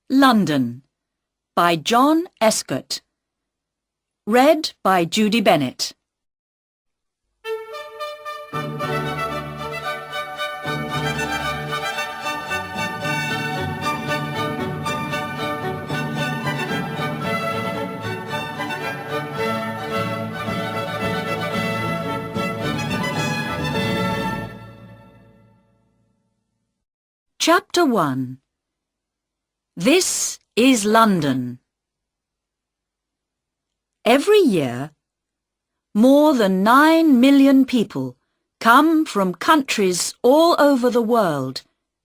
London by John Escott. Read by Judy Bennett. Chapter 1. This is London. Every year, more than 9 million people come from countries all over the world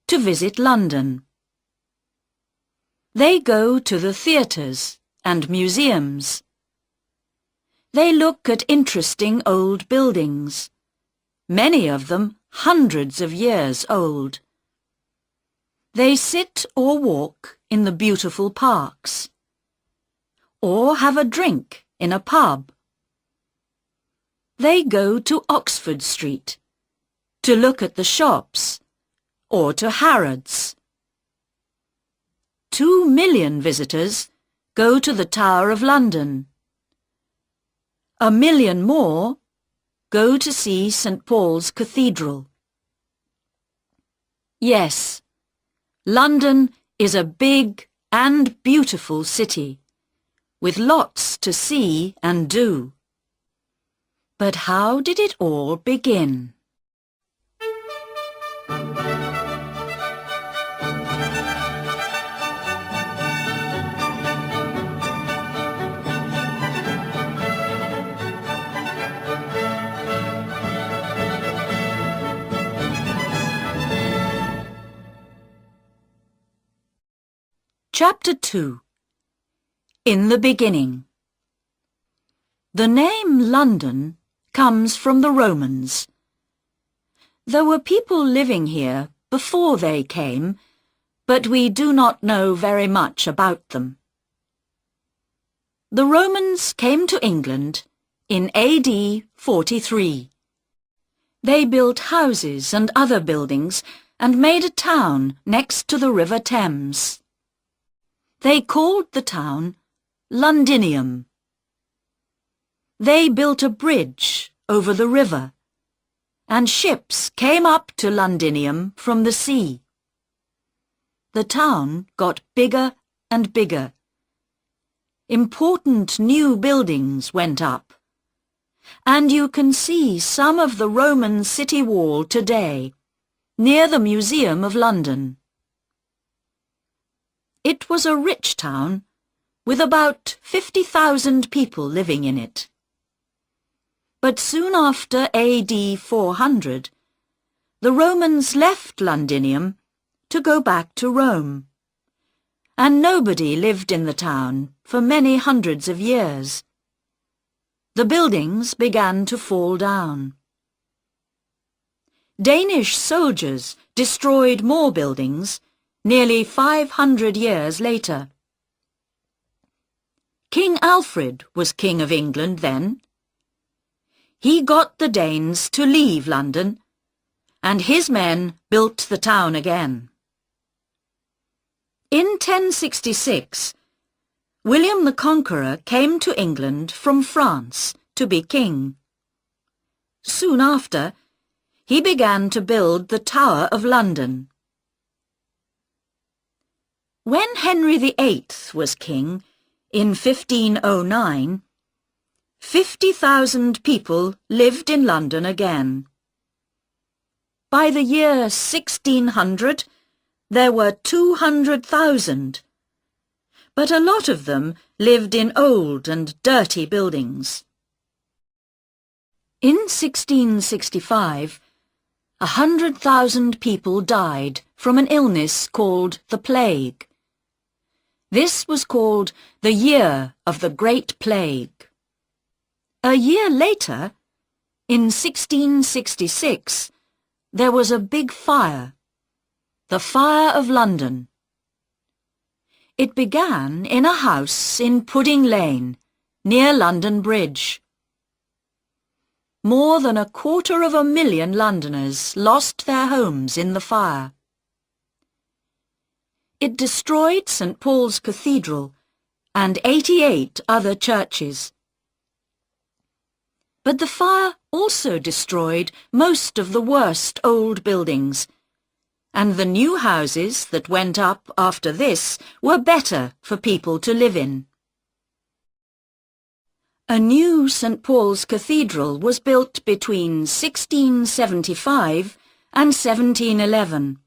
to visit London. They go to the theatres and museums. They look at interesting old buildings, many of them hundreds of years old. They sit or walk in the beautiful parks, or have a drink in a pub. They go to Oxford Street to look at the shops, or to Harrods. 2 million visitors go to the Tower of London. 1 million more go to see St. Paul's Cathedral. Yes, London is a big and beautiful city, with lots to see and do. But how did it all begin? Chapter 2. In the Beginning. The name London comes from the Romans. There were people living here before they came, but we do not know very much about them. The Romans came to England in AD 43. They built houses and other buildings and made a town next to the River Thames. They called the town Londinium. They built a bridge over the river, and ships came up to Londinium from the sea. The town got bigger and bigger. Important new buildings went up, and you can see some of the Roman city wall today, near the Museum of London. It was a rich town, with about 50,000 people living in it. But soon after AD 400, the Romans left Londinium to go back to Rome, and nobody lived in the town for many hundreds of years. The buildings began to fall down. Danish soldiers destroyed more buildings nearly 500 years later. King Alfred was King of England then. He got the Danes to leave London, and his men built the town again. In 1066, William the Conqueror came to England from France to be king. Soon after, he began to build the Tower of London. When Henry VIII was king, in 1509, 50,000 people lived in London again. By the year 1600, there were 200,000, but a lot of them lived in old and dirty buildings. In 1665, 100,000 people died from an illness called the plague. This was called the Year of the Great Plague. A year later, in 1666, there was a big fire, the Fire of London. It began in a house in Pudding Lane, near London Bridge. More than 250,000 Londoners lost their homes in the fire. It destroyed St. Paul's Cathedral and 88 other churches. But the fire also destroyed most of the worst old buildings, and the new houses that went up after this were better for people to live in. A new St. Paul's Cathedral was built between 1675 and 1711.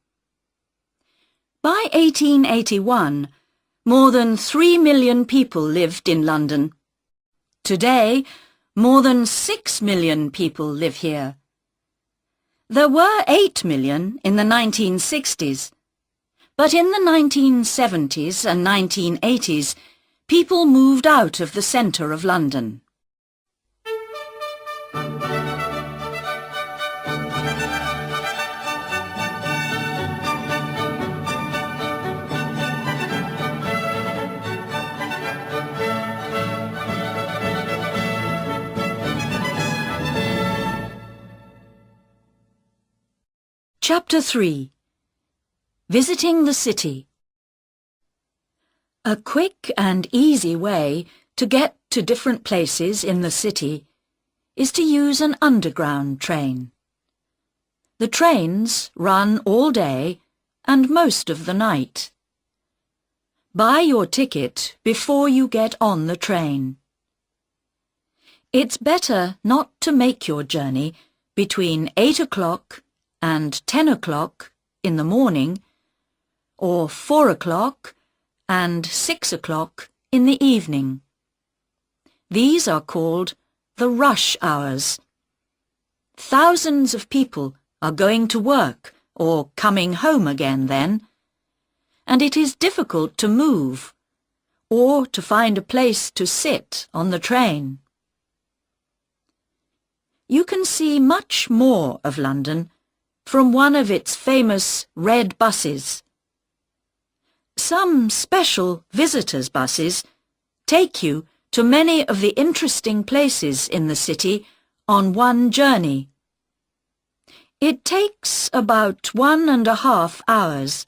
By 1881, more than 3 million people lived in London. Today, more than 6 million people live here. There were 8 million in the 1960s, but in the 1970s and 1980s, people moved out of the centre of London. Chapter 3. Visiting the City. A quick and easy way to get to different places in the city is to use an underground train. The trains run all day and most of the night. Buy your ticket before you get on the train. It's better not to make your journey between 8 o'clock and 10 o'clock in the morning, or 4 o'clock and 6 o'clock in the evening. These are called the rush hours. Thousands of people are going to work or coming home again then, and it is difficult to move or to find a place to sit on the train. You can see much more of London from one of its famous red buses. Some special visitors' buses take you to many of the interesting places in the city on one journey. It takes about 1.5 hours,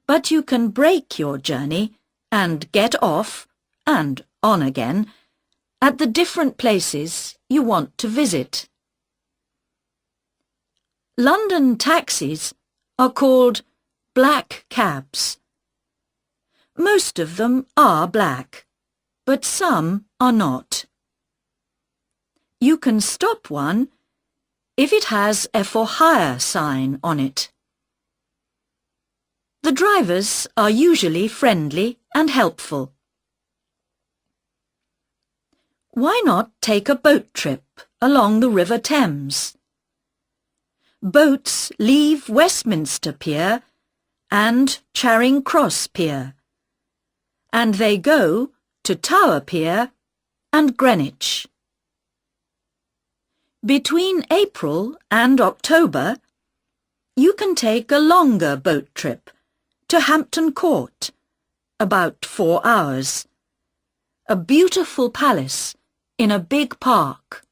but you can break your journey and get off and on again at the different places you want to visit. London taxis are called black cabs. Most of them are black, but some are not. You can stop one if it has a for hire sign on it. The drivers are usually friendly and helpful. Why not take a boat trip along the River Thames? Boats leave Westminster Pier and Charing Cross Pier, and they go to Tower Pier and Greenwich. Between April and October, you can take a longer boat trip to Hampton Court, about 4 hours, a beautiful palace in a big park.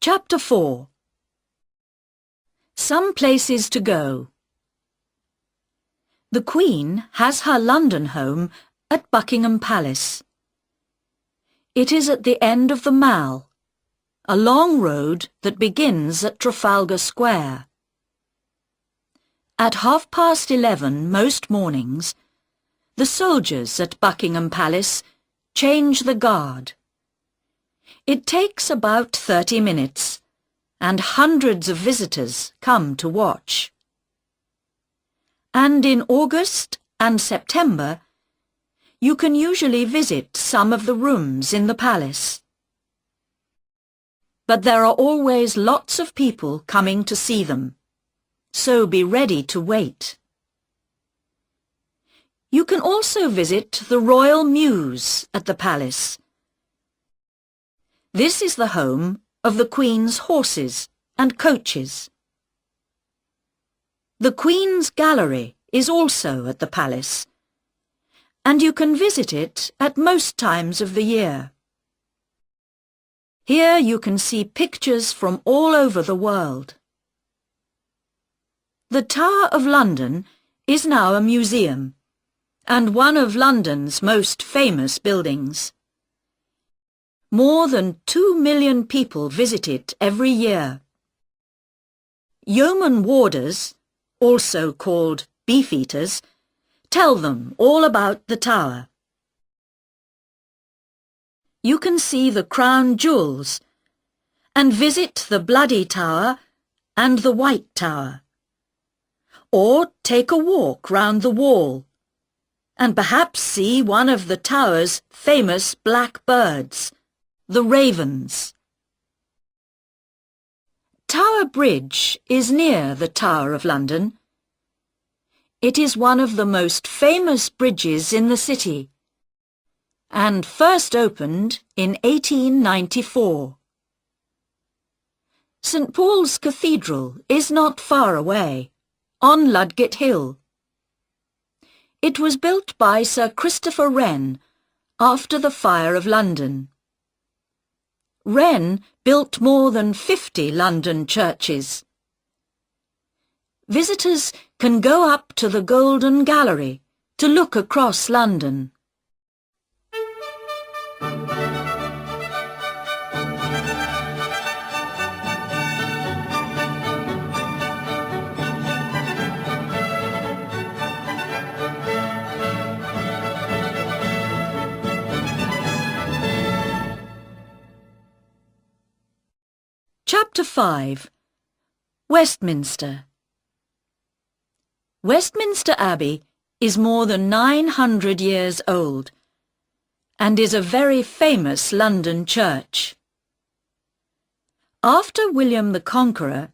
Chapter 4. Some places to go. The Queen has her London home at Buckingham Palace. It is at the end of the Mall, a long road that begins at Trafalgar Square. At 11:30 most mornings, the soldiers at Buckingham Palace change the guard. It takes about 30 minutes, and hundreds of visitors come to watch. And in August and September, you can usually visit some of the rooms in the palace. But there are always lots of people coming to see them, so be ready to wait. You can also visit the Royal Mews at the palace. This is the home of the Queen's horses and coaches. The Queen's Gallery is also at the palace, and you can visit it at most times of the year. Here you can see pictures from all over the world. The Tower of London is now a museum, and one of London's most famous buildings. More than 2 million people visit it every year. Yeoman warders, also called beefeaters, tell them all about the tower. You can see the crown jewels and visit the Bloody Tower and the White Tower. Or take a walk round the wall and perhaps see one of the tower's famous black birds, the ravens. Tower Bridge is near the Tower of London. It is one of the most famous bridges in the city and first opened in 1894. St. Paul's Cathedral is not far away, on Ludgate Hill. It was built by Sir Christopher Wren after the Fire of London. Wren built more than 50 London churches. Visitors can go up to the Golden Gallery to look across London. Chapter 5. Westminster. Westminster Abbey is more than 900 years old and is a very famous London church. After William the Conqueror,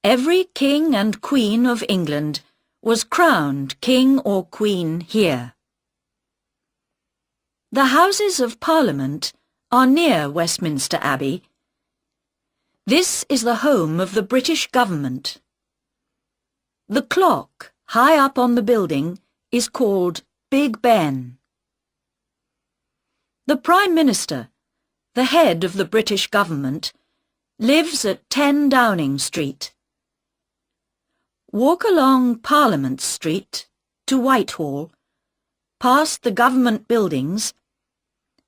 every king and queen of England was crowned king or queen here. The Houses of Parliament are near Westminster Abbey. This is the home of the British government. The clock high up on the building is called Big Ben. The Prime Minister, the head of the British government, lives at 10 Downing Street. Walk along Parliament Street to Whitehall, past the government buildings,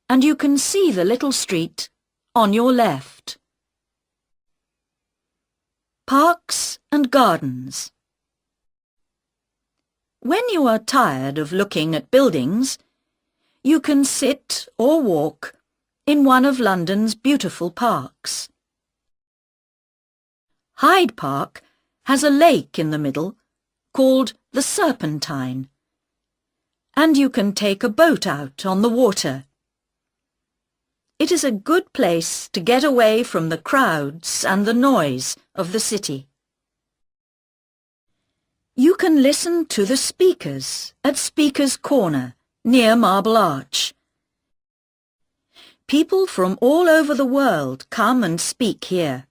and you can see the little street on your left. Parks and gardens. When you are tired of looking at buildings, you can sit or walk in one of London's beautiful parks. Hyde Park has a lake in the middle called the Serpentine, and you can take a boat out on the water. It is a good place to get away from the crowds and the noise of the city. You can listen to the speakers at Speaker's Corner near Marble Arch. People from all over the world come and speak here.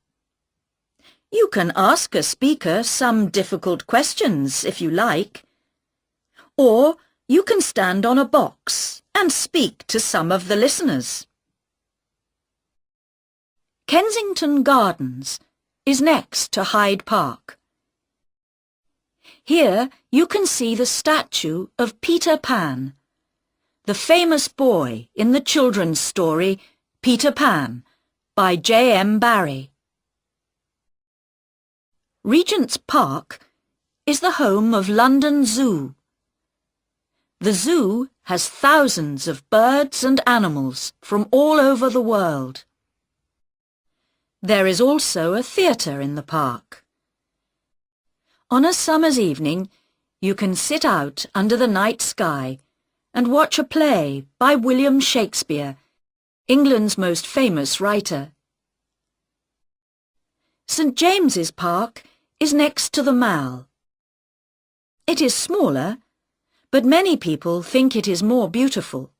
You can ask a speaker some difficult questions if you like, or you can stand on a box and speak to some of the listeners. Kensington Gardens is next to Hyde Park. Here you can see the statue of Peter Pan, the famous boy in the children's story Peter Pan by J.M. Barrie. Regent's Park is the home of London Zoo. The zoo has thousands of birds and animals from all over the world. There is also a theatre in the park. On a summer's evening, you can sit out under the night sky and watch a play by William Shakespeare, England's most famous writer. St. James's Park is next to the Mall. It is smaller, but many people think it is more beautiful.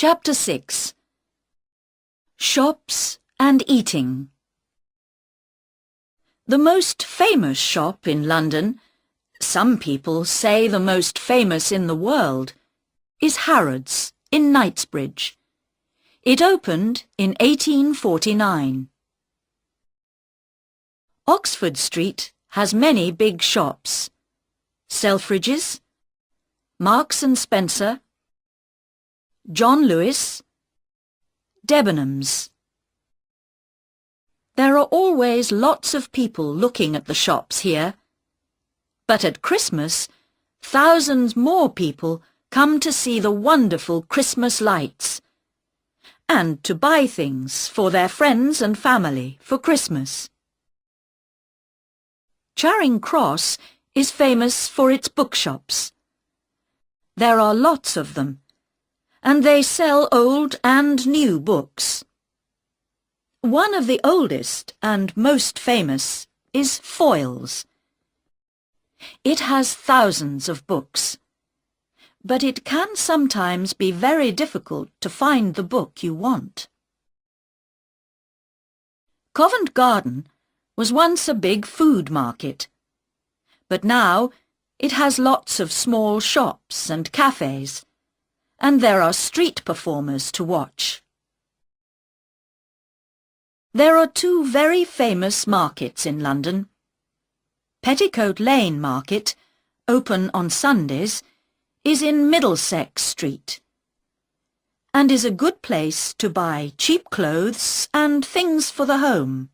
Chapter 6. Shops and Eating. The most famous shop in London, some people say the most famous in the world, is Harrods in Knightsbridge. It opened in 1849. Oxford Street has many big shops: Selfridges, Marks and Spencer, John Lewis, Debenhams. There are always lots of people looking at the shops here, but at Christmas, thousands more people come to see the wonderful Christmas lights and to buy things for their friends and family for Christmas. Charing Cross is famous for its bookshops. There are lots of them, and they sell old and new books. One of the oldest and most famous is Foyle's. It has thousands of books, but it can sometimes be very difficult to find the book you want. Covent Garden was once a big food market, but now it has lots of small shops and cafes, and there are street performers to watch. There are two very famous markets in London. Petticoat Lane Market, open on Sundays, is in Middlesex Street and is a good place to buy cheap clothes and things for the home.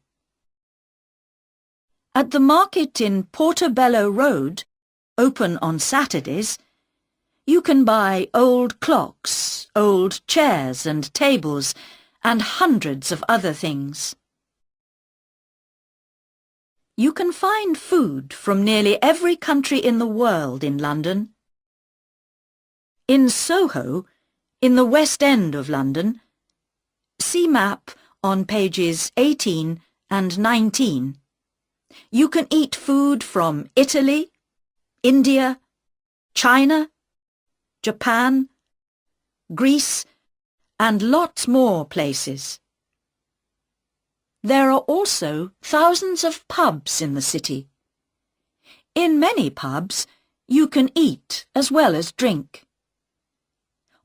At the market in Portobello Road, open on Saturdays, you can buy old clocks, old chairs and tables, and hundreds of other things. You can find food from nearly every country in the world in London. In Soho, in the West End of London, see map on pages 18 and 19. You can eat food from Italy, India, China, Japan, Greece, and lots more places. There are also thousands of pubs in the city. In many pubs, you can eat as well as drink.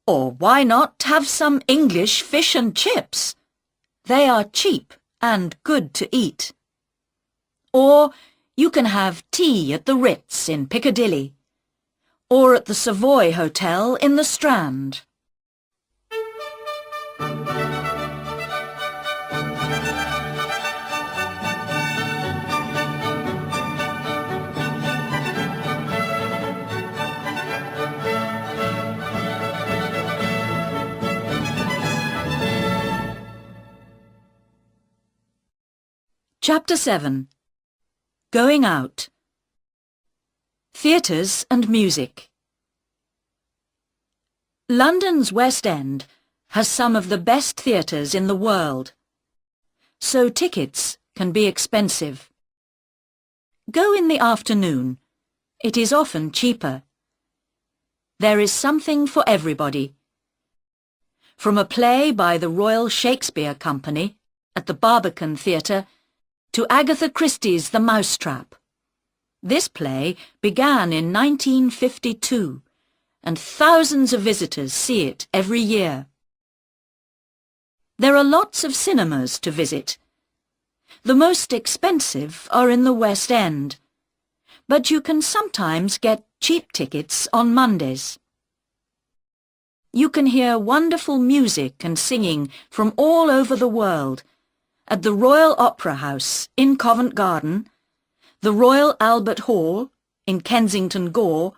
Or why not have some English fish and chips? They are cheap and good to eat. Or you can have tea at the Ritz in Piccadilly, or at the Savoy Hotel in the Strand. Chapter 7. Going Out. Theatres and Music. London's West End has some of the best theatres in the world, so tickets can be expensive. Go in the afternoon. It is often cheaper. There is something for everybody. From a play by the Royal Shakespeare Company at the Barbican Theatre to Agatha Christie's The Mousetrap. This play began in 1952, and thousands of visitors see it every year. There are lots of cinemas to visit. The most expensive are in the West End, but you can sometimes get cheap tickets on Mondays. You can hear wonderful music and singing from all over the world at the Royal Opera House in Covent Garden, the Royal Albert Hall in Kensington Gore,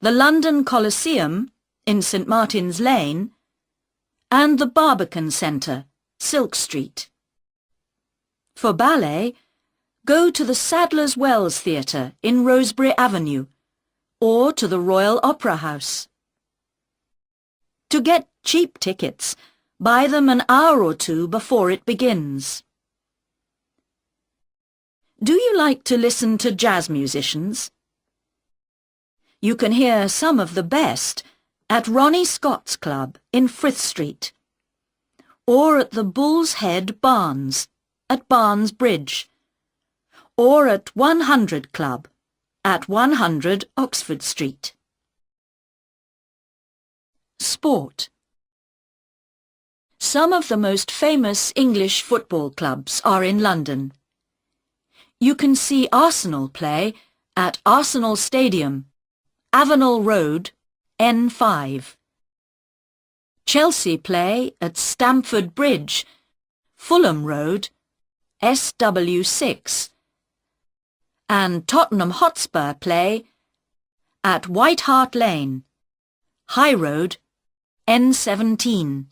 the London Coliseum in St Martin's Lane, and the Barbican Centre, Silk Street. For ballet, go to the Sadler's Wells Theatre in Rosebery Avenue, or to the Royal Opera House. To get cheap tickets, buy them an hour or two before it begins. Do you like to listen to jazz musicians? You can hear some of the best at Ronnie Scott's Club in Frith Street, or at the Bull's Head Barns at Barnes Bridge, or at 100 Club at 100 Oxford Street. Sport. Some of the most famous English football clubs are in London. You can see Arsenal play at Arsenal Stadium, Avenel Road, N5. Chelsea play at Stamford Bridge, Fulham Road, SW6. And Tottenham Hotspur play at White Hart Lane, High Road, N17.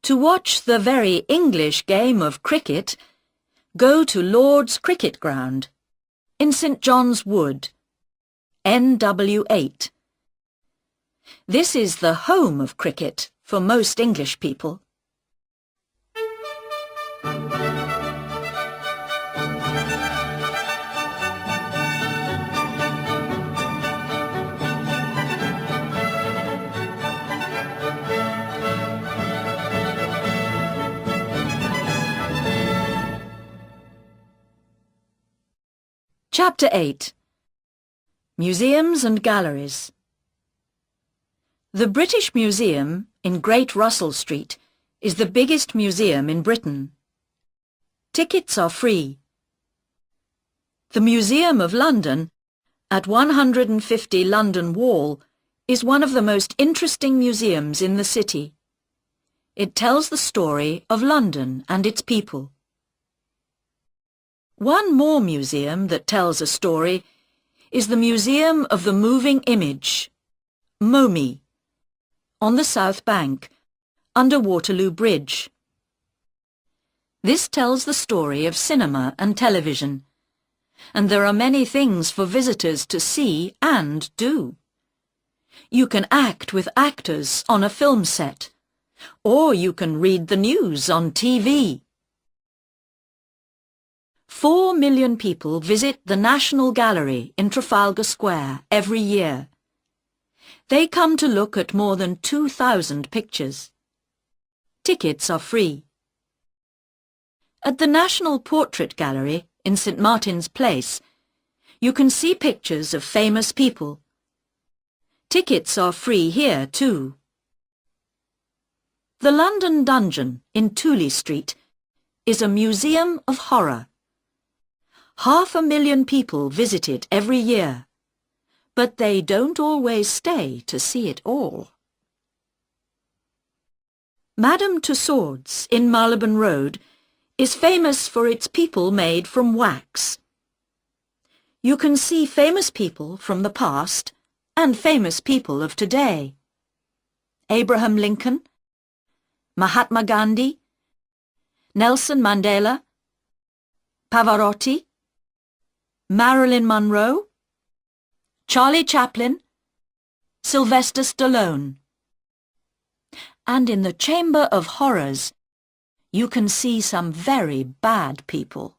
To watch the very English game of cricket, go to Lord's Cricket Ground in St John's Wood, NW8. This is the home of cricket for most English people. Chapter 8. Museums and Galleries. The British Museum in Great Russell Street is the biggest museum in Britain. Tickets are free. The Museum of London at 150 London Wall is one of the most interesting museums in the city. It tells the story of London and its people. One more museum that tells a story is the Museum of the Moving Image, MoMI, on the South Bank, under Waterloo Bridge. This tells the story of cinema and television, and there are many things for visitors to see and do. You can act with actors on a film set, or you can read the news on TV. 4 million people visit the National Gallery in Trafalgar Square every year. They come to look at more than 2,000 pictures. Tickets are free. At the National Portrait Gallery in St Martin's Place, you can see pictures of famous people. Tickets are free here too. The London Dungeon in Tooley Street is a museum of horror. 500,000 people visit it every year, but they don't always stay to see it all. Madame Tussauds in Marylebone Road is famous for its people made from wax. You can see famous people from the past and famous people of today. Abraham Lincoln, Mahatma Gandhi, Nelson Mandela, Pavarotti, Marilyn Monroe, Charlie Chaplin, Sylvester Stallone. And in the Chamber of Horrors, you can see some very bad people.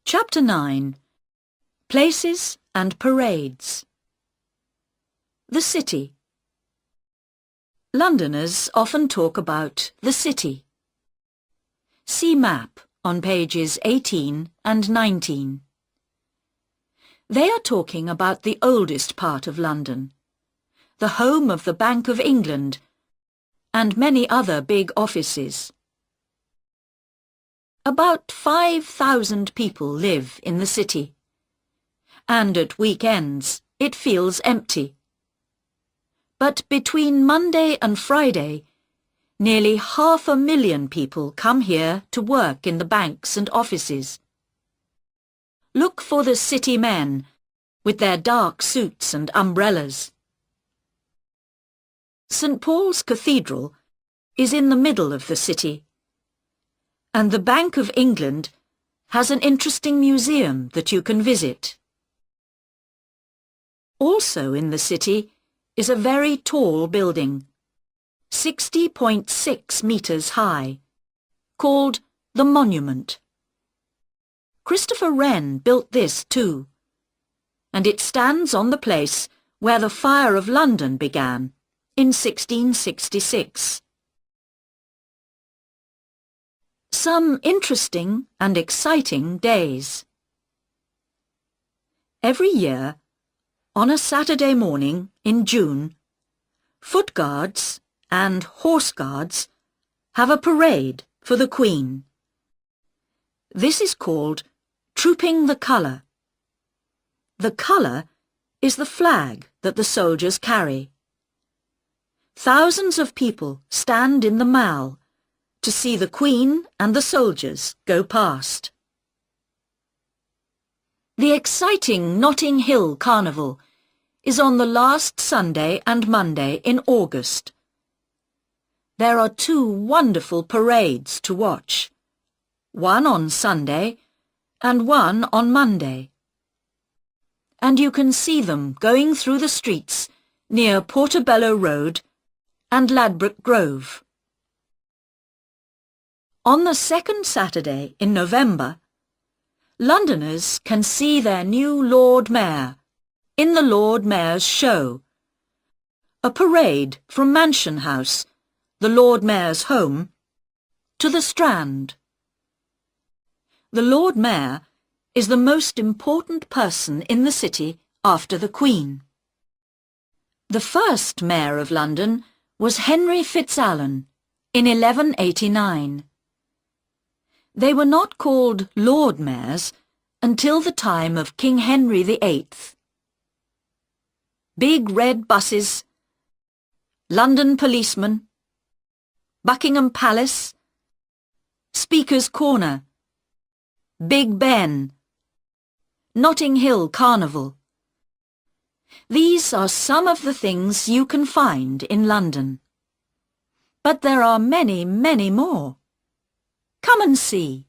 Chapter 9. Places and Parades. The City. Londoners often talk about the city. See map on pages 18 and 19. They are talking about the oldest part of London, the home of the Bank of England, and many other big offices. About 5,000 people live in the city, and at weekends it feels empty. But between Monday and Friday, nearly 500,000 people come here to work in the banks and offices. Look for the city men with their dark suits and umbrellas. St Paul's Cathedral is in the middle of the city, and the Bank of England has an interesting museum that you can visit. Also in the city is a very tall building, 60.6 meters high, called the Monument. Christopher Wren built this too, and it stands on the place where the Fire of London began in 1666. Some interesting and exciting days. Every year, on a Saturday morning in June, Foot Guards and Horse Guards have a parade for the Queen. This is called Trooping the Colour. The colour is the flag that the soldiers carry. Thousands of people stand in the Mall to see the Queen and the soldiers go past. The exciting Notting Hill Carnival is on the last Sunday and Monday in August. There are 2 wonderful parades to watch, one on Sunday and one on Monday. And you can see them going through the streets near Portobello Road and Ladbroke Grove. On the second Saturday in November, Londoners can see their new Lord Mayor in the Lord Mayor's Show, a parade from Mansion House, the Lord Mayor's home, to the Strand. The Lord Mayor is the most important person in the city after the Queen. The first Mayor of London was Henry Fitzalan in 1189. They were not called Lord Mayors until the time of King Henry VIII. Big red buses, London policemen, Buckingham Palace, Speaker's Corner, Big Ben, Notting Hill Carnival. These are some of the things you can find in London. But there are many, many more. Come and see.